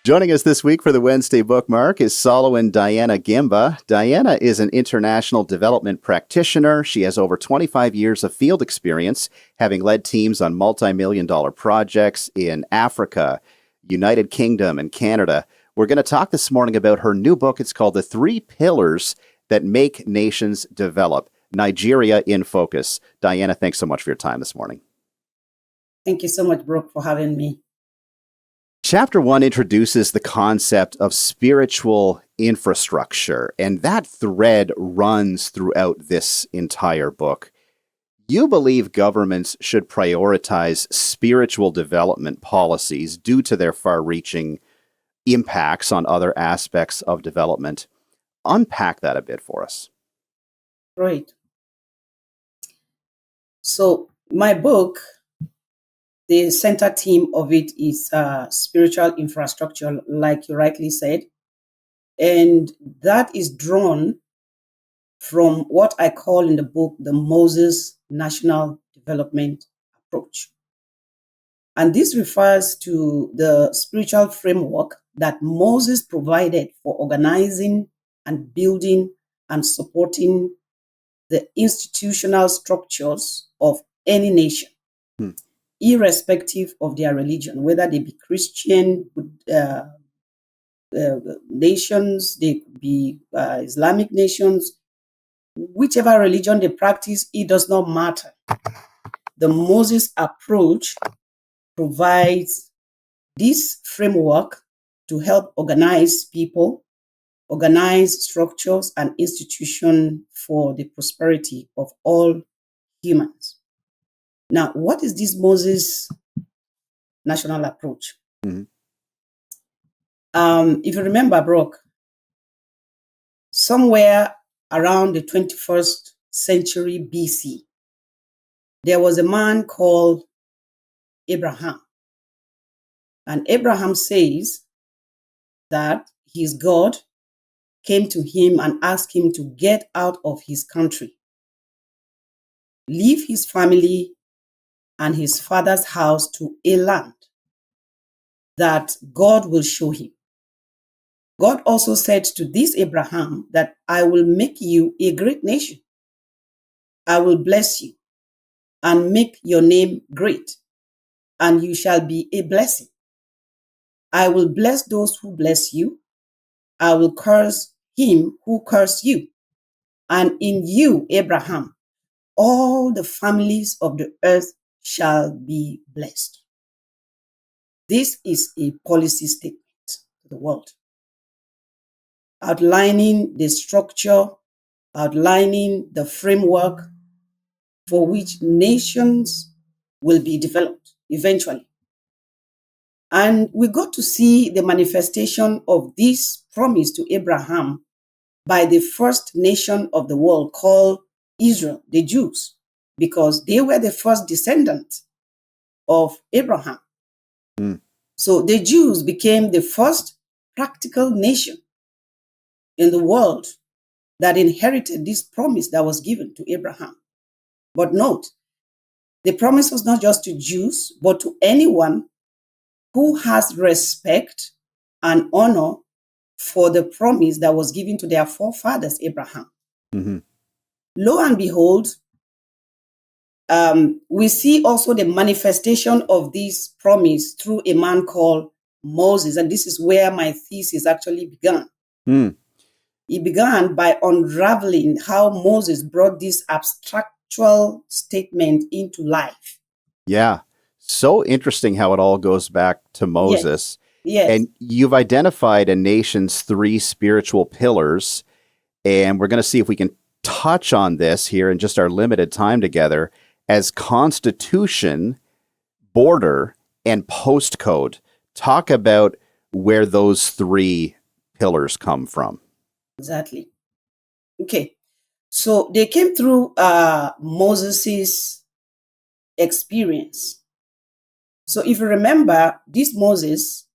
Joining us this week for the Wednesday Bookmark is Solowon Diana Gimba. Diana is an international development practitioner. She has over 25 years of field experience, having led teams on multi-million-dollar projects in Africa, United Kingdom, and Canada. We're going to talk this morning about her new book. It's called The Three Pillars That Make Nations Develop, Nigeria in Focus. Diana, thanks so much for your time this morning. Thank you so much, Brooke, for having me. Chapter 1 introduces the concept of spiritual infrastructure, and that thread runs throughout this entire book. You believe governments should prioritize spiritual development policies due to their far-reaching impacts on other aspects of development. Unpack that a bit for us. Right. So my book, the center theme of it is spiritual infrastructure, like you rightly said. And that is drawn from what I call in the book the Moses National Development Approach. And this refers to the spiritual framework that Moses provided for organizing and building and supporting the institutional structures of any nation, irrespective of their religion, whether they be Christian nations, they could be Islamic nations, whichever religion they practice, it does not matter. The Moses approach provides this framework to help organize people, organize structures and institutions for the prosperity of all humans. Now, what is this Moses national approach? Mm-hmm. If you remember, Brooke, somewhere around the 21st century BC, there was a man called Abraham. And Abraham says that his God came to him and asked him to get out of his country, leave his family and his father's house to a land that God will show him. God also said to this Abraham that I will make you a great nation. I will bless you and make your name great, and you shall be a blessing. I will bless those who bless you. I will curse him who curses you. And in you, Abraham, all the families of the earth shall be blessed. This is a policy statement to the world, outlining the structure, outlining the framework for which nations will be developed eventually. And we got to see the manifestation of this promise to Abraham by the first nation of the world called Israel, the Jews, because they were the first descendants of Abraham. So the Jews became the first practical nation in the world that inherited this promise that was given to Abraham. But note, the promise was not just to Jews, but to anyone who has respect and honor for the promise that was given to their forefathers, Abraham. Mm-hmm. Lo and behold, we see also the manifestation of this promise through a man called Moses. And this is where my thesis actually began. It began by unraveling how Moses brought this abstractual statement into life. Yeah. So interesting how it all goes back to Moses. Yes. And you've identified a nation's three spiritual pillars. And we're going to see if we can touch on this here in just our limited time together as constitution, border, and postcode. Talk about where those three pillars come from. Exactly. Okay. So they came through Moses's experience. So if you remember, this Moses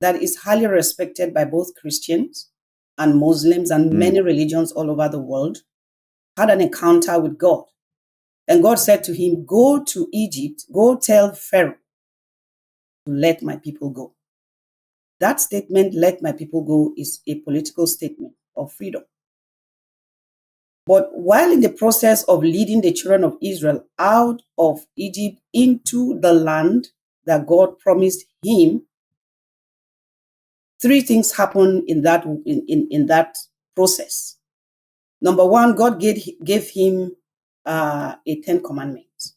that is highly respected by both Christians and Muslims and many religions all over the world had an encounter with God. And God said to him, go to Egypt, go tell Pharaoh to let my people go. that statement, let my people go, is a political statement of freedom. But while in the process of leading the children of Israel out of Egypt into the land that God promised him, three things happened in that process. Number one, God gave him a 10 commandments.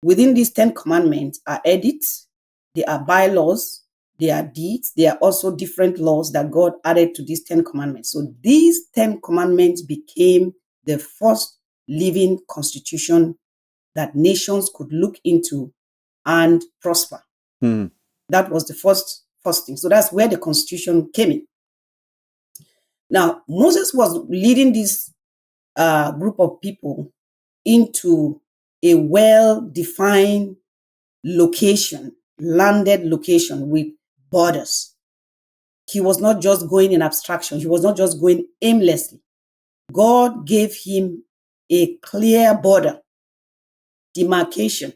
Within these 10 commandments are edicts, they are bylaws, they are deeds, they are also different laws that God added to these 10 commandments. So these 10 commandments became the first living constitution that nations could look into and prosper. That was the first thing. So that's where the constitution came in. Now, Moses was leading this group of people into a well-defined location, landed location with borders. He was not just going in abstraction. He was not just going aimlessly. God gave him a clear border, demarcation.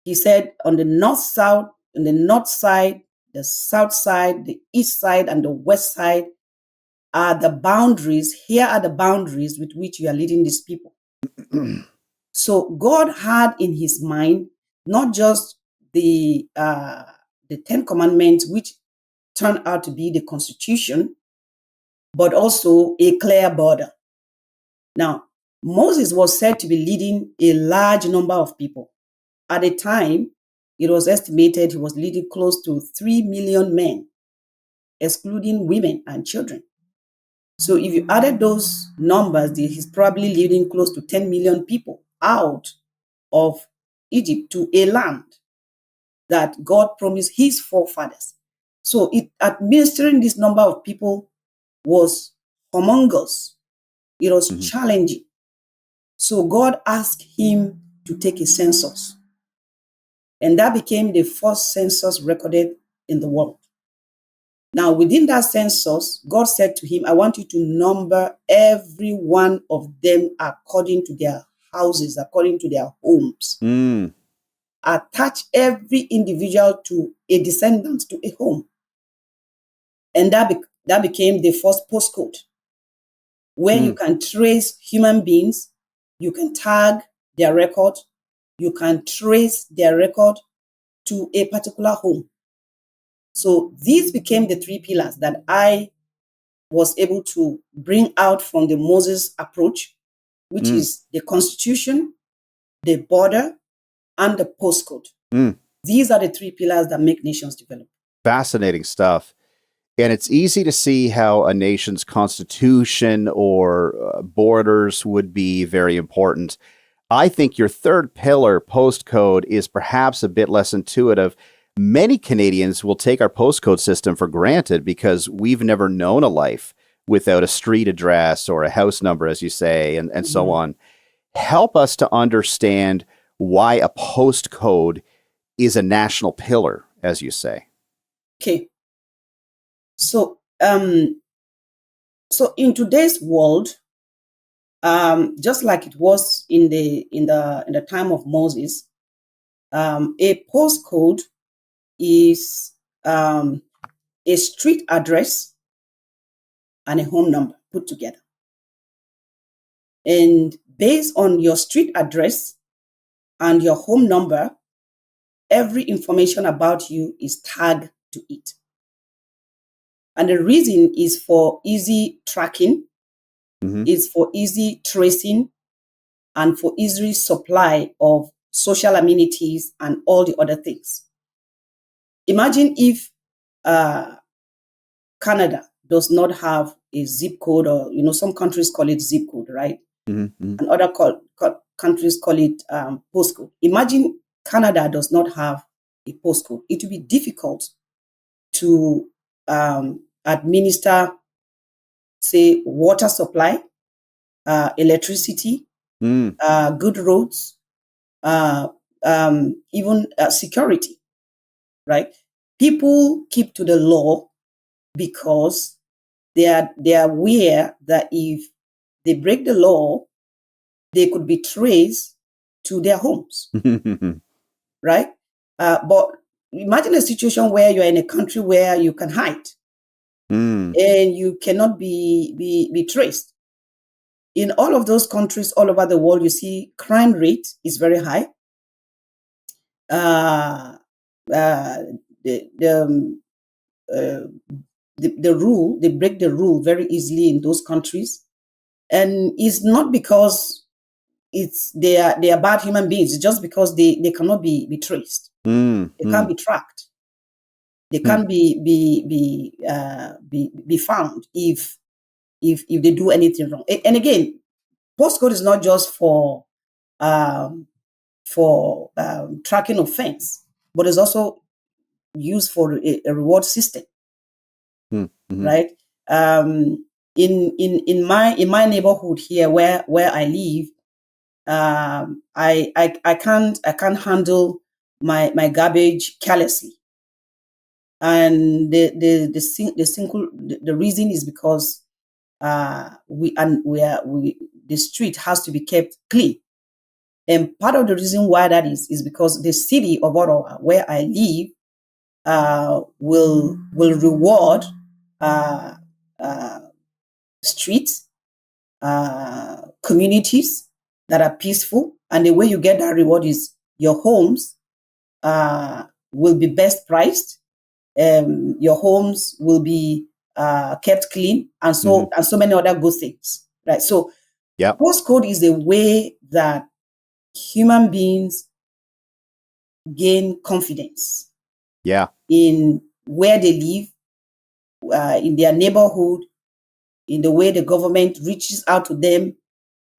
He said on the north side, the south side, the east side, and the west side are the boundaries. Here are the boundaries with which you are leading these people. So God had in his mind not just the 10 commandments, which turned out to be the constitution, but also a clear border. Now, Moses was said to be leading a large number of people. At the time, it was estimated he was leading close to 3 million men, excluding women and children. So if you added those numbers, he's probably leading close to 10 million people out of Egypt to a land that God promised his forefathers. So administering this number of people was humongous. It was challenging. So God asked him to take a census. And that became the first census recorded in the world. Now, within that census, God said to him, I want you to number every one of them according to their houses, according to their homes. Attach every individual to a descendant to a home. And that became the first postcode, where you can trace human beings, you can tag their record, you can trace their record to a particular home. So these became the three pillars that I was able to bring out from the Moses approach, which is the constitution, the border, and the postcode. These are the three pillars that make nations develop. Fascinating stuff. And it's easy to see how a nation's constitution or borders would be very important. I think your third pillar, postcode, is perhaps a bit less intuitive. Many Canadians will take our postcode system for granted because we've never known a life without a street address or a house number, as you say, and so on. Help us to understand why a postcode is a national pillar, as you say. Okay. So in today's world, just like it was in the time of Moses, a postcode is a street address and a home number put together. And based on your street address and your home number, every information about you is tagged to it. And the reason is for easy tracking, is for easy tracing, and for easy supply of social amenities and all the other things. Imagine if Canada does not have a zip code, or some countries call it zip code, right? And other countries call it postcode. Imagine Canada does not have a postcode. It will be difficult to administer, say, water supply, electricity, good roads, even security, right? People keep to the law because they are aware that if they break the law, they could be traced to their homes, right? But imagine a situation where you're in a country where you can hide and you cannot be traced. In all of those countries all over the world, you see crime rate is very high. Uh, uh, the rule, they break the rule very easily in those countries. And it's not because they are bad human beings. It's just because they cannot be traced. They can't be tracked. They can't be found if they do anything wrong. And again, postcode is not just for tracking offense, but it's also used for a reward system, right? In my neighborhood here, where I live, I can't handle my garbage carelessly, and the reason is because the street has to be kept clean. And part of the reason why that is because the city of Ottawa, where I live, will reward streets, communities that are peaceful. And the way you get that reward is your homes will be best priced. Your homes will be kept clean, and so many other good things, right? So, postcode is the way that human beings gain confidence in where they live, in their neighborhood, in the way the government reaches out to them.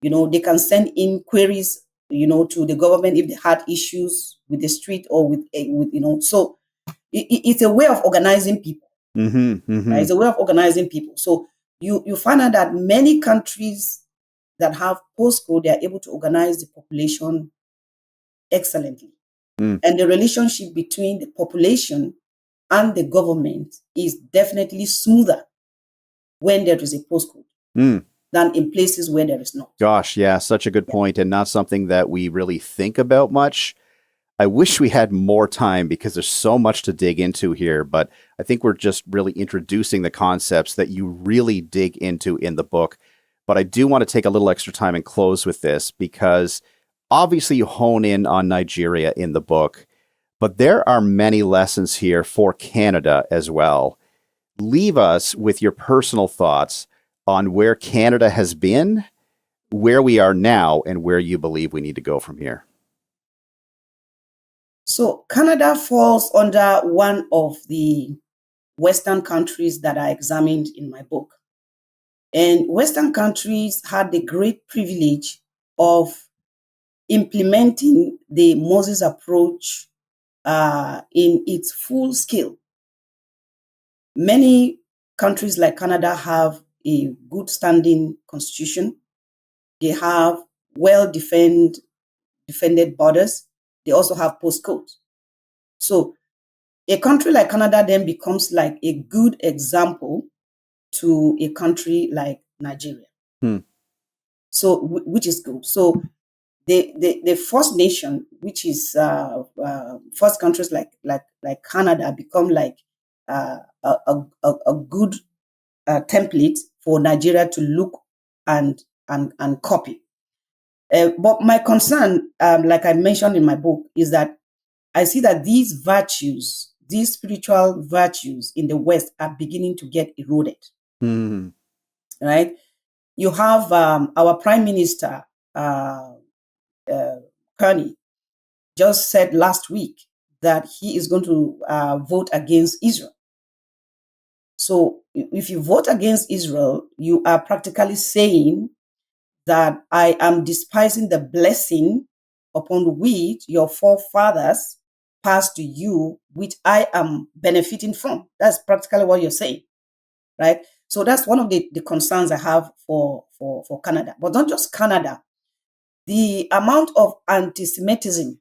They can send inquiries, to the government if they had issues with the street or with so it's a way of organizing people. Right? It's a way of organizing people. So you find out that many countries that have postcode, they are able to organize the population excellently. And the relationship between the population and the government is definitely smoother when there is a postcode than in places where there is not. Gosh, yeah, such a good point, and not something that we really think about much. I wish we had more time because there's so much to dig into here, but I think we're just really introducing the concepts that you really dig into in the book. But I do want to take a little extra time and close with this, because obviously you hone in on Nigeria in the book, but there are many lessons here for Canada as well. Leave us with your personal thoughts on where Canada has been, where we are now, and where you believe we need to go from here. So Canada falls under one of the Western countries that I examined in my book. And Western countries had the great privilege of implementing the Moses approach in its full scale. Many countries like Canada have a good standing constitution. They have well-defended borders. They also have postcodes. So a country like Canada then becomes like a good example to a country like Nigeria. So, which is good. So the first nation, which is first countries like Canada, become like a good template for Nigeria to look and copy. But my concern, like I mentioned in my book, is that I see that these virtues, these spiritual virtues in the West, are beginning to get eroded. Right? You have our Prime Minister, Kearney, just said last week that he is going to vote against Israel. So if you vote against Israel, you are practically saying that I am despising the blessing upon which your forefathers passed to you, which I am benefiting from. That's practically what you're saying, right? So that's one of the concerns I have for Canada. But not just Canada. The amount of anti-Semitism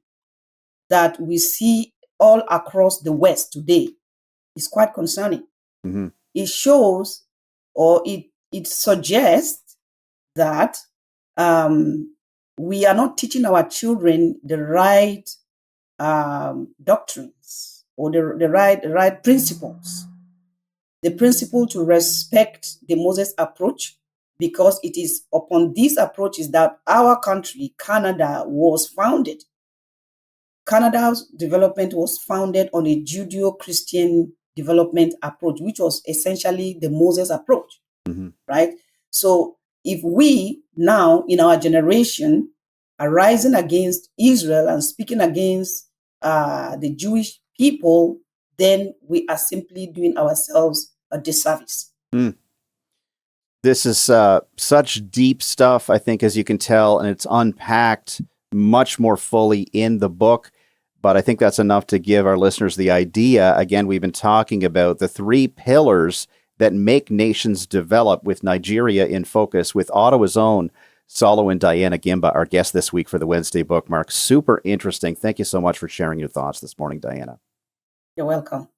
that we see all across the West today is quite concerning. It shows, or it suggests that we are not teaching our children the right doctrines or the right principles. The principle to respect the Moses approach, because it is upon these approaches that our country, Canada, was founded. Canada's development was founded on a Judeo-Christian development approach, which was essentially the Moses approach, right? So if we now, in our generation, are rising against Israel and speaking against the Jewish people, then we are simply doing ourselves a disservice. This is such deep stuff, I think, as you can tell, and it's unpacked much more fully in the book. But I think that's enough to give our listeners the idea. Again, we've been talking about the 3 pillars that make nations develop, with Nigeria in focus, with Ottawa's own Solowon Diana Gimba, our guest this week for the Wednesday Bookmark. Super interesting. Thank you so much for sharing your thoughts this morning, Diana. You're welcome.